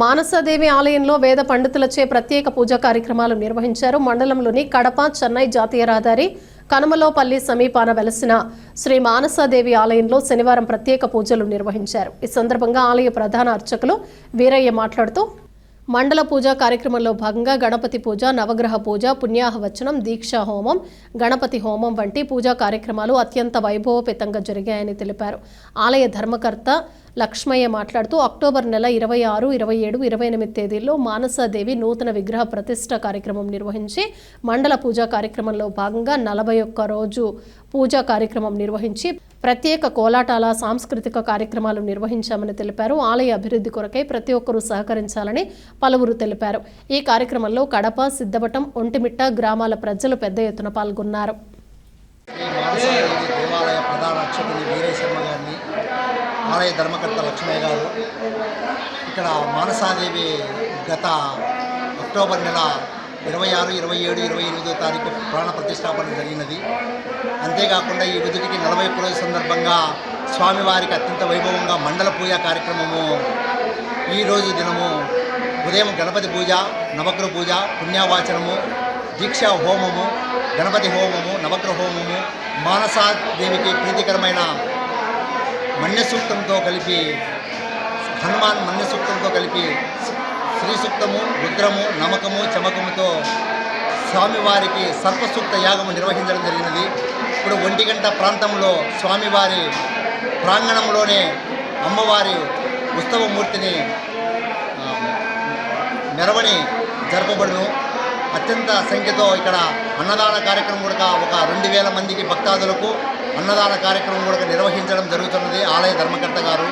మానసాదేవి ఆలయంలో వేద పండితులచే ప్రత్యేక పూజా కార్యక్రమాలు నిర్వహించారు. మండలంలోని కడప చెన్నై జాతీయ రహదారి కనుమలోపల్లి సమీపాన వెలసిన శ్రీ మానసాదేవి ఆలయంలో శనివారం ప్రత్యేక పూజలు నిర్వహించారు. ఈ సందర్భంగా ఆలయ ప్రధాన అర్చకులు వీరయ్య మాట్లాడుతూ మండల పూజా కార్యక్రమంలో భాగంగా గణపతి పూజ, నవగ్రహ పూజ, పుణ్యాహవచనం, దీక్షా హోమం, గణపతి హోమం వంటి పూజా కార్యక్రమాలు అత్యంత వైభవపేతంగా జరిగాయని తెలిపారు. ఆలయ ధర్మకర్త లక్ష్మయ్య మాట్లాడుతూ అక్టోబర్ నెల 26, 27, 28 తేదీల్లో మానసాదేవి నూతన విగ్రహ ప్రతిష్ఠ కార్యక్రమం నిర్వహించి మండల పూజా కార్యక్రమంలో భాగంగా 41 రోజు పూజా కార్యక్రమం నిర్వహించి ప్రత్యేక కోలాటాల సాంస్కృతిక కార్యక్రమాలు నిర్వహించామని తెలిపారు. ఆలయ అభివృద్ధి కొరకై ప్రతి ఒక్కరూ సహకరించాలని పలువురు తెలిపారు. ఈ కార్యక్రమంలో కడప, సిద్ధవటం, ఒంటిమిట్ట గ్రామాల ప్రజలు పెద్ద ఎత్తున పాల్గొన్నారు. ఆలయ ధర్మకర్త లక్ష్మయ్య గారు ఇక్కడ మానసాదేవి గత అక్టోబర్ నెల 26, 27, 28 తారీఖు ప్రాణ ప్రతిష్టాపన జరిగినది. అంతేకాకుండా ఈ విధుడికి 41 రోజు సందర్భంగా స్వామివారికి అత్యంత వైభవంగా మండల పూజా కార్యక్రమము ఈరోజు దినము ఉదయం గణపతి పూజ, నవగ్రహ పూజ, పుణ్యావాచనము, దీక్షా హోమము, గణపతి హోమము, నవగ్రహ హోమము, మానసాదేవికి ప్రీతికరమైన మన్య సూక్తంతో కలిపి హనుమాన్ మన్య సూక్తంతో కలిపి శ్రీ సూక్తము, రుద్రము, నమకము, చమకముతో స్వామివారికి సర్పసూక్త యాగము నిర్వహించడం జరిగినది. ఇప్పుడు 1 గంట ప్రాంతంలో స్వామివారి ప్రాంగణంలోనే అమ్మవారి ఉత్సవమూర్తిని మెరవని జరపబడును. అత్యంత సంఖ్యతో ఇక్కడ అన్నదాన కార్యక్రమం కూడా ఒక 2000 మందికి భక్తాదులకు అన్నదాన కార్యక్రమం కూడా నిర్వహించడం జరుగుతున్నది. ఆలయ ధర్మకర్త గారు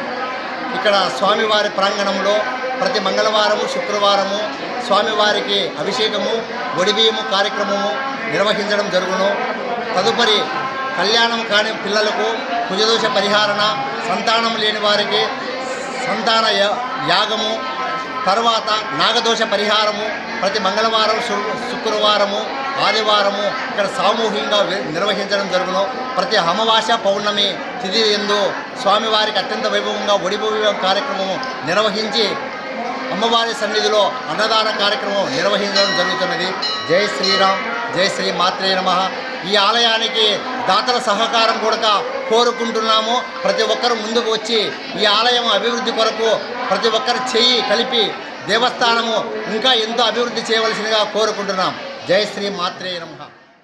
ఇక్కడ స్వామివారి ప్రాంగణంలో ప్రతి మంగళవారము, శుక్రవారము స్వామివారికి అభిషేకము, ఒడిబియ్యము కార్యక్రమము నిర్వహించడం జరుగును. తదుపరి కళ్యాణం కాని పిల్లలకు కుజదోష పరిహారణ, సంతానం లేని వారికి సంతాన యాగము, తర్వాత నాగదోష పరిహారము ప్రతి మంగళవారం, శుక్రవారము, ఆదివారము ఇక్కడ సామూహికంగా నిర్వహించడం జరుగును. ప్రతి అమావాస, పౌర్ణమి తిథి యందు స్వామివారికి అత్యంత వైభవంగా ఒడిబియ్యం కార్యక్రమము నిర్వహించి అమ్మవారి సన్నిధిలో అన్నదాన కార్యక్రమం నిర్వహించడం జరుగుతున్నది. జై శ్రీరామ్, జై శ్రీ మాత్రే నమః. ఈ ఆలయానికి దాతల సహకారం కూడా కోరుకుంటున్నాము. ప్రతి ఒక్కరు ముందుకు వచ్చి ఈ ఆలయం అభివృద్ధి కొరకు ప్రతి ఒక్కరు చెయ్యి కలిపి దేవస్థానము ఇంకా ఎంతో అభివృద్ధి చేయవలసిందిగా కోరుకుంటున్నాం. జై శ్రీ మాత్రే నమః.